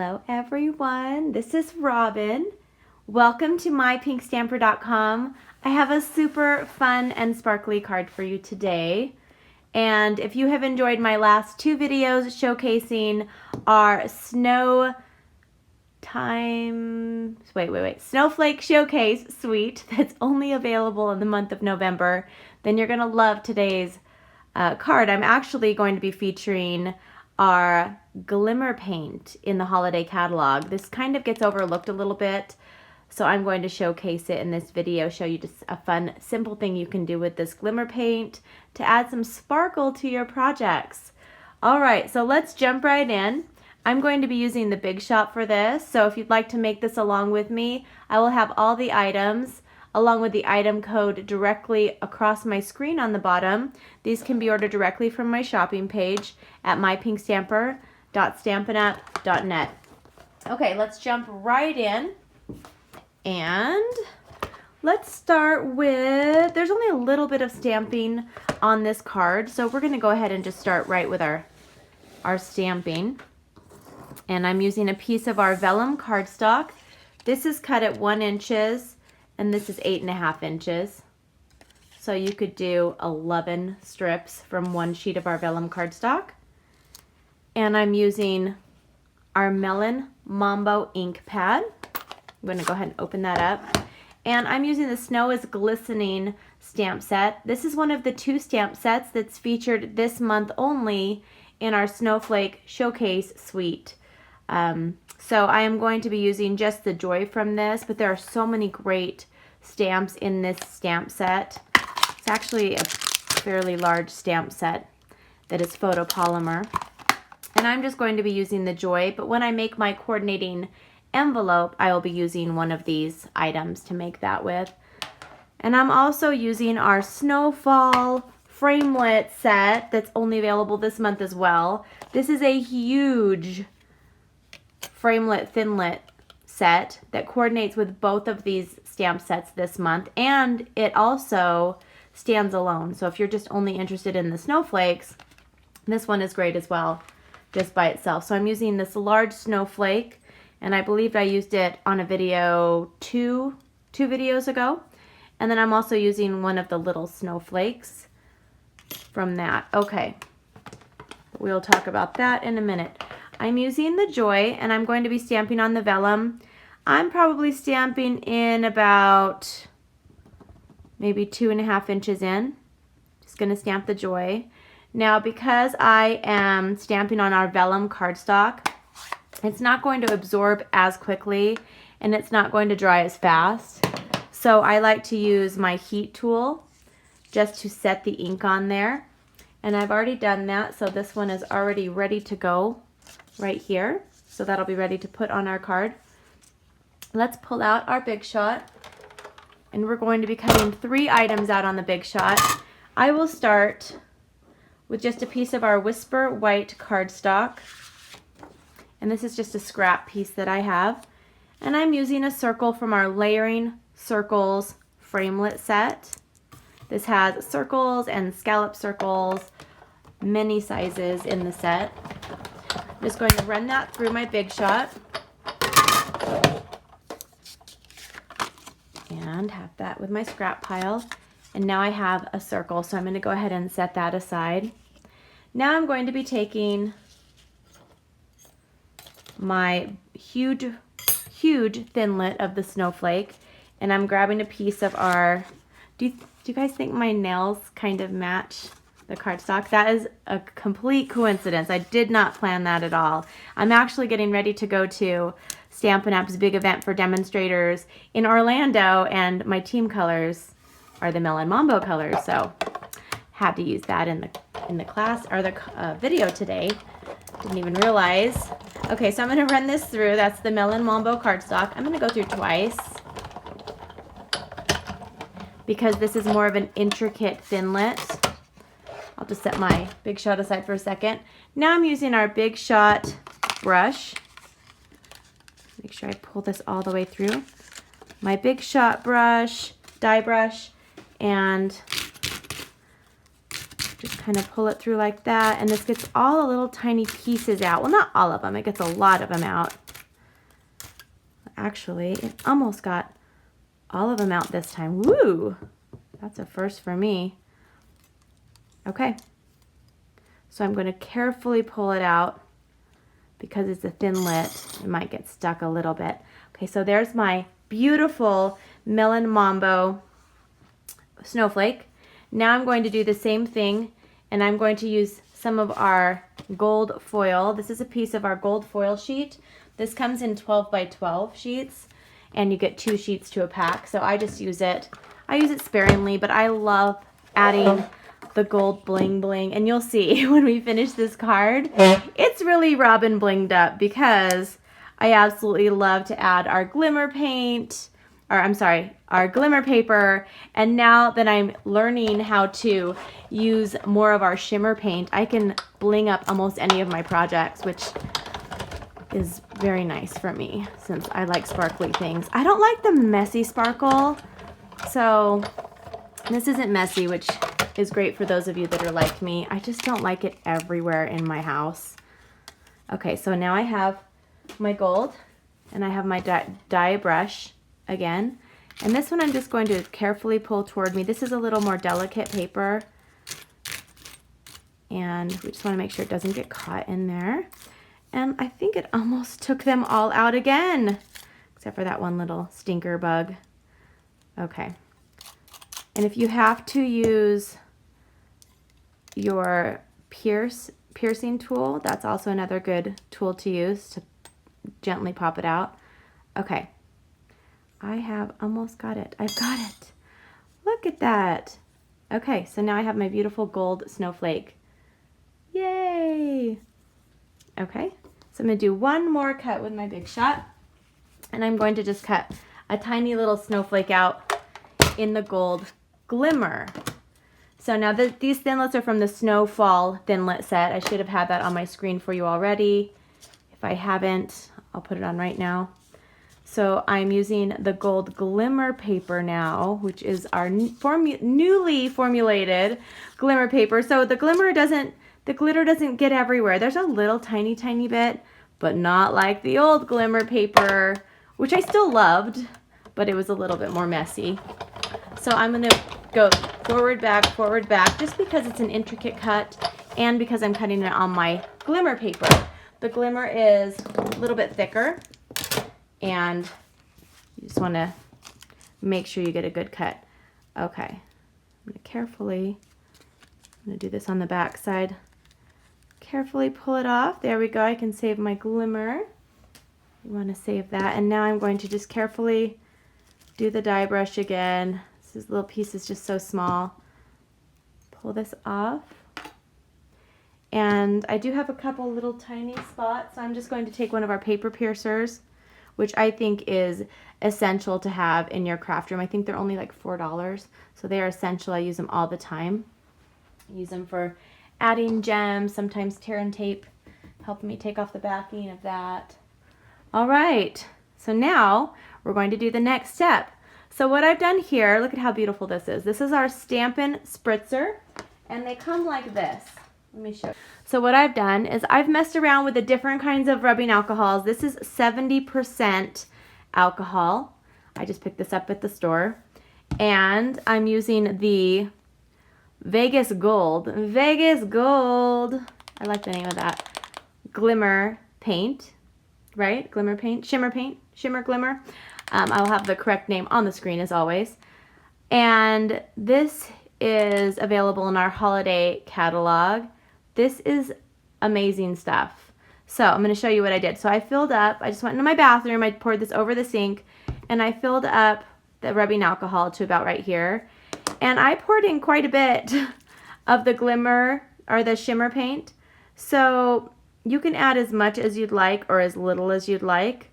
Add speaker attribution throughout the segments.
Speaker 1: Hello everyone, this is Robyn. Welcome to MYPINKSTAMPER.com. I have a super fun and sparkly card for you today. And if you have enjoyed my last two videos showcasing our Snowflake Showcase Suite that's only available in the month of November, then you're going to love today's card. I'm actually going to be featuring our Glimmer paint in the holiday catalog. This kind of gets overlooked a little bit, so I'm going to showcase it in this video, show you just a fun, simple thing you can do with this Glimmer paint to add some sparkle to your projects. Alright, so let's jump right in. I'm going to be using the Big Shot for this, so if you'd like to make this along with me, I will have all the items along with the item code directly across my screen on the bottom. These can be ordered directly from my shopping page at mypinkstamper.stampinup.net. Okay, let's jump right in. And let's start with, there's only a little bit of stamping on this card, so we're going to go ahead and just start right with our stamping. And I'm using a piece of our vellum cardstock. This is cut at 1 inch. And this is 8.5 inches. So you could do 11 strips from one sheet of our vellum cardstock. And I'm using our MELON MAMBO ink pad. I'm going to go ahead and open that up. And I'm using the Snow is Glistening stamp set. This is one of the 2 stamp sets that's featured this month only in our Snowflake Showcase Suite. So I am going to be using just the Joy from this, but there are so many great stamps in this stamp set. It's actually a fairly large stamp set that is photopolymer. And I'm just going to be using the Joy, but when I make my coordinating envelope, I will be using one of these items to make that with. And I'm also using our Snowfall Framelit set that's only available this month as well. This is a huge Framelit Thinlit set that coordinates with both of these stamp sets this month, and it also stands alone. So if you're just only interested in the snowflakes, this one is great as well, just by itself. So I'm using this large snowflake, and I believe I used it on a video two videos ago. And then I'm also using one of the little snowflakes from that. Okay, we'll talk about that in a minute. I'm using the Joy, and I'm going to be stamping on the vellum. I'm probably stamping in about maybe 2.5 inches in. Just going to stamp the Joy. Now, because I am stamping on our vellum cardstock, it's not going to absorb as quickly, and it's not going to dry as fast. So I like to use my heat tool just to set the ink on there. And I've already done that, so this one is already ready to go right here. So that'll be ready to put on our card. Let's pull out our Big Shot, and we're going to be cutting 3 items out on the Big Shot. I will start with just a piece of our Whisper White cardstock, and this is just a scrap piece that I have. And I'm using a circle from our Layering Circles Framelit set. This has circles and scallop circles, many sizes in the set. I'm just going to run that through my Big Shot and have that with my scrap pile. And now I have a circle, so I'm going to go ahead and set that aside. Now I'm going to be taking my huge Thinlit of the snowflake, and I'm grabbing a piece of our, do you guys think my nails kind of match the cardstock? That is a complete coincidence. I did not plan that at all. I'm actually getting ready to go to Stampin' Up's big event for demonstrators in Orlando, and my team colors are the Melon Mambo colors, so had to use that in the class or the video today. Didn't even realize. Okay, so I'm going to run this through. That's the Melon Mambo cardstock. I'm going to go through twice because this is more of an intricate Thinlit. I'll just set my Big Shot aside for a second. Now I'm using our Big Shot brush. Make sure I pull this all the way through. My Big Shot brush, die brush, and just kind of pull it through like that. And this gets all the little tiny pieces out. Well, not all of them. It gets a lot of them out. Actually, it almost got all of them out this time. Woo! That's a first for me. Okay. So I'm going to carefully pull it out because it's a Thinlit. It might get stuck a little bit. Okay, so there's my beautiful Melon Mambo snowflake. Now I'm going to do the same thing, and I'm going to use some of our gold foil. This is a piece of our gold foil sheet. This comes in 12 by 12 sheets, and you get 2 sheets to a pack. So I just use it. I use it sparingly, but I love adding the gold bling bling. And you'll see when we finish this card, it's really Robyn blinged up because I absolutely love to add our glimmer paint, or I'm sorry, our glimmer paper. And now that I'm learning how to use more of our shimmer paint, I can bling up almost any of my projects, which is very nice for me since I like sparkly things. I don't like the messy sparkle, so this isn't messy, which is great for those of you that are like me. I just don't like it everywhere in my house. Okay, so now I have my gold and I have my dye brush again. And this one I'm just going to carefully pull toward me. This is a little more delicate paper. And we just want to make sure it doesn't get caught in there. And I think it almost took them all out again, except for that one little stinker bug. Okay. And if you have to use your piercing tool, that's also another good tool to use to gently pop it out. Okay. I have almost got it. I've got it. Look at that. Okay, so now I have my beautiful gold snowflake. Yay! Okay, so I'm going to do one more cut with my Big Shot, and I'm going to just cut a tiny little snowflake out in the gold glimmer. So now these Thinlits are from the Snowfall Thinlit set. I should have had that on my screen for you already. If I haven't, I'll put it on right now. So I'm using the gold glimmer paper now, which is our newly formulated glimmer paper. So the glitter doesn't get everywhere. There's a little tiny bit, but not like the old glimmer paper, which I still loved, but it was a little bit more messy. So I'm gonna go forward, back, just because it's an intricate cut and because I'm cutting it on my glimmer paper. The glimmer is a little bit thicker, and you just want to make sure you get a good cut. Okay, I'm going to do this on the back side. Carefully pull it off. There we go. I can save my glimmer. You want to save that. And now I'm going to just carefully do the dye brush again. This little piece is just so small. Pull this off. And I do have a couple little tiny spots, so I'm just going to take one of our paper piercers, which I think is essential to have in your craft room. I think they're only like $4, so they are essential. I use them all the time. I use them for adding gems, sometimes tear and tape, helping me take off the backing of that. All right, so now we're going to do the next step. So what I've done here, look at how beautiful this is. This is our Stampin' Spritzer, and they come like this. Let me show you. So what I've done is I've messed around with the different kinds of rubbing alcohols. This is 70% alcohol. I just picked this up at the store. And I'm using the Vegas Gold. Vegas Gold. I like the name of that. Glimmer paint. Right? Glimmer paint. Shimmer paint. Shimmer Glimmer. I'll have the correct name on the screen as always. And this is available in our holiday catalog. This is amazing stuff. So I'm going to show you what I did. So I filled up, I just went into my bathroom, I poured this over the sink, and I filled up the rubbing alcohol to about right here. And I poured in quite a bit of the glimmer or the shimmer paint. So you can add as much as you'd like or as little as you'd like.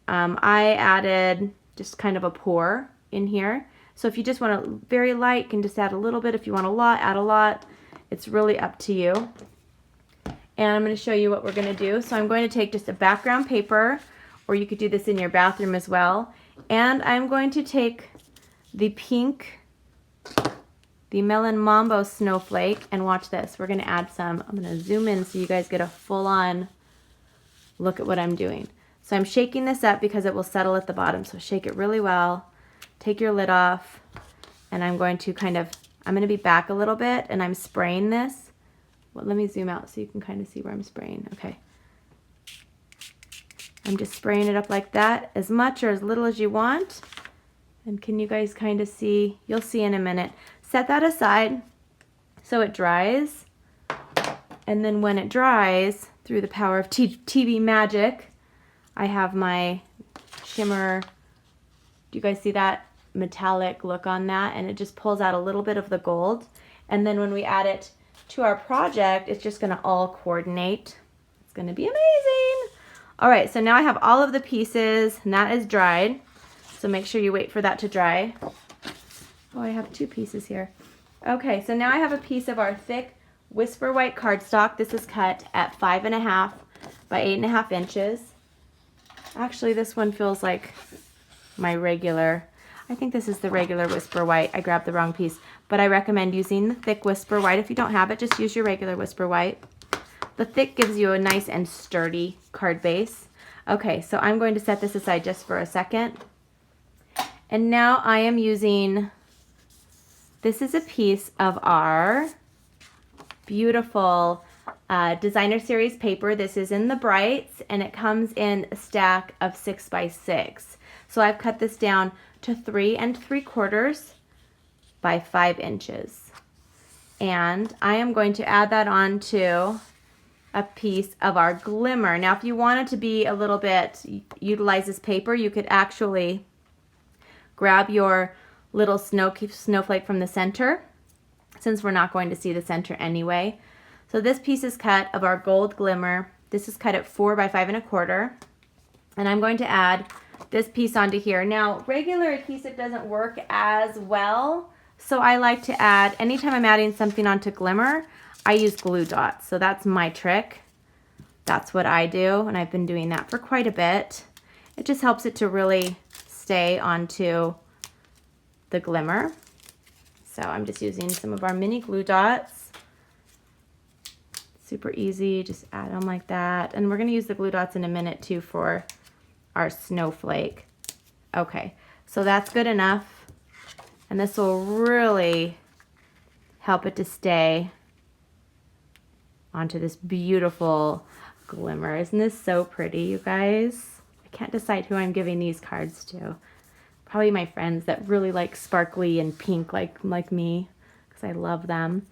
Speaker 1: I added just kind of a pour in here. So if you just want it very light, you can just add a little bit. If you want a lot, add a lot. It's really up to you. And I'm going to show you what we're going to do. So I'm going to take just a background paper, or you could do this in your bathroom as well. And I'm going to take the pink, the Melon Mambo snowflake, and watch this. We're going to add some. I'm going to zoom in so you guys get a full-on look at what I'm doing. So I'm shaking this up because it will settle at the bottom. So shake it really well. Take your lid off. And I'm going to I'm going to be back a little bit and I'm spraying this. Well, let me zoom out so you can kind of see where I'm spraying. Okay. I'm just spraying it up like that, as much or as little as you want. And can you guys kind of see? You'll see in a minute. Set that aside so it dries. And then when it dries, through the power of TV magic, I have my shimmer. Do you guys see that metallic look on that? And it just pulls out a little bit of the gold. And then when we add it to our project, it's just going to all coordinate. It's going to be amazing. All right, so now I have all of the pieces, and that is dried. So make sure you wait for that to dry. Oh, I have 2 pieces here. Okay, so now I have a piece of our thick Whisper White cardstock. This is cut at 5.5 by 8.5 inches. Actually, this one feels like my regular. I think this is the regular Whisper White. I grabbed the wrong piece, but I recommend using the thick Whisper White. If you don't have it, just use your regular Whisper White. The thick gives you a nice and sturdy card base. Okay, so I'm going to set this aside just for a second. And now I am using, this is a piece of our beautiful designer series paper. This is in the brights and it comes in a stack of 6 by 6. So I've cut this down to 3 3/4 by 5 inches. And I am going to add that onto a piece of our glimmer. Now if you wanted to be a little bit, utilize this paper, you could actually grab your little snowflake from the center, since we're not going to see the center anyway. So this piece is cut of our gold glimmer. This is cut at 4 by 5 1/4. And I'm going to add this piece onto here. Now regular adhesive doesn't work as well, so I like to add, anytime I'm adding something onto glimmer, I use glue dots. So that's my trick. That's what I do, and I've been doing that for quite a bit. It just helps it to really stay onto the glimmer. So I'm just using some of our mini glue dots. Super easy, just add them like that. And we're gonna use the glue dots in a minute too for our snowflake. Okay, so that's good enough. And this will really help it to stay onto this beautiful glimmer. Isn't this so pretty, you guys? I can't decide who I'm giving these cards to. Probably my friends that really like sparkly and pink like me, because I love them.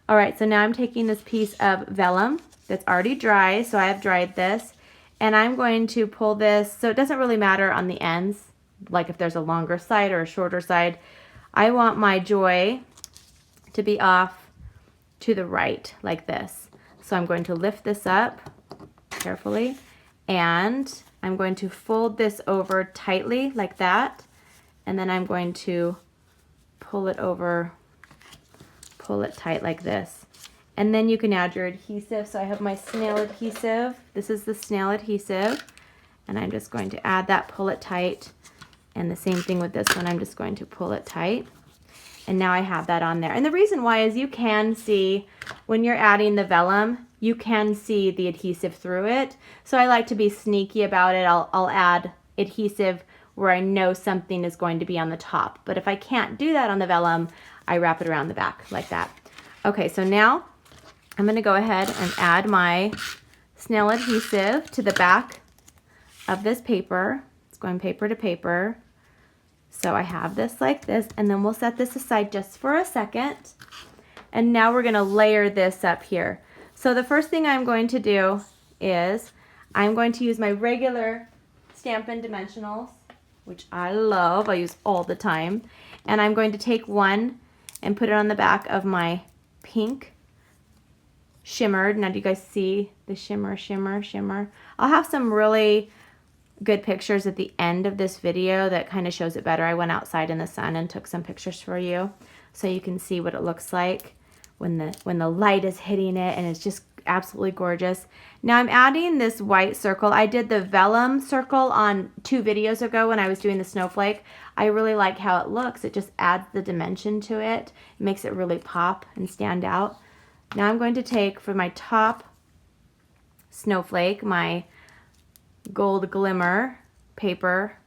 Speaker 1: All right, so now I'm taking this piece of vellum that's already dry, so I have dried this, and I'm going to pull this, so it doesn't really matter on the ends, like if there's a longer side or a shorter side. I want my joy to be off to the right, like this. So I'm going to lift this up carefully, and I'm going to fold this over tightly like that, and then I'm going to pull it over, pull it tight like this. And then you can add your adhesive. So I have my SNAIL adhesive. This is the SNAIL adhesive, and I'm just going to add that, pull it tight. And the same thing with this one, I'm just going to pull it tight. And now I have that on there. And the reason why is you can see, when you're adding the vellum, you can see the adhesive through it. So I like to be sneaky about it. I'll add adhesive where I know something is going to be on the top. But if I can't do that on the vellum, I wrap it around the back like that. Okay, so now I'm gonna go ahead and add my SNAIL adhesive to the back of this paper. It's going paper to paper. So I have this like this, and then we'll set this aside just for a second. And now we're gonna layer this up here. So the first thing I'm going to do is I'm going to use my regular Stampin' dimensionals, which I love, I use all the time. And I'm going to take one and put it on the back of my pink shimmered. Now do you guys see the shimmer, shimmer, shimmer? I'll have some really good pictures at the end of this video that kind of shows it better. I went outside in the sun and took some pictures for you so you can see what it looks like when the light is hitting it, and it's just absolutely gorgeous. Now I'm adding this white circle. I did the vellum circle on 2 videos ago when I was doing the snowflake. I really like how it looks. It just adds the dimension to it. It makes it really pop and stand out. Now I'm going to take, for my top snowflake, my gold glimmer paper,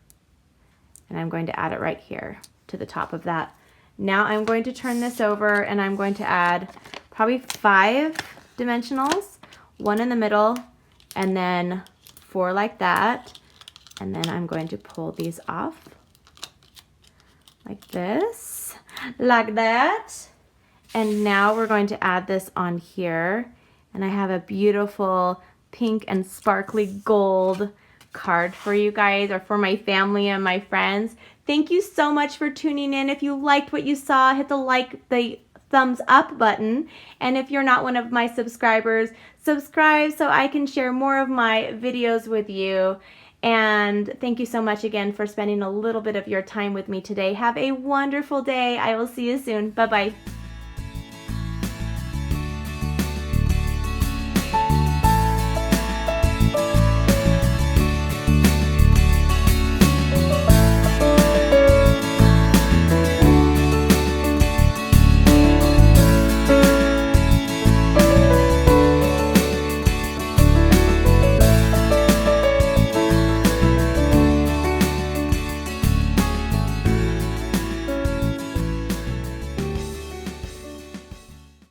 Speaker 1: and I'm going to add it right here to the top of that. Now I'm going to turn this over and I'm going to add probably 5 dimensionals, 1 in the middle, and then 4 like that. And then I'm going to pull these off like this, like that. And now we're going to add this on here. And I have a beautiful pink and sparkly gold card for you guys, or for my family and my friends. Thank you so much for tuning in. If you liked what you saw, hit the thumbs up button. And if you're not one of my subscribers, subscribe so I can share more of my videos with you. And thank you so much again for spending a little bit of your time with me today. Have a wonderful day. I will see you soon. Bye-bye.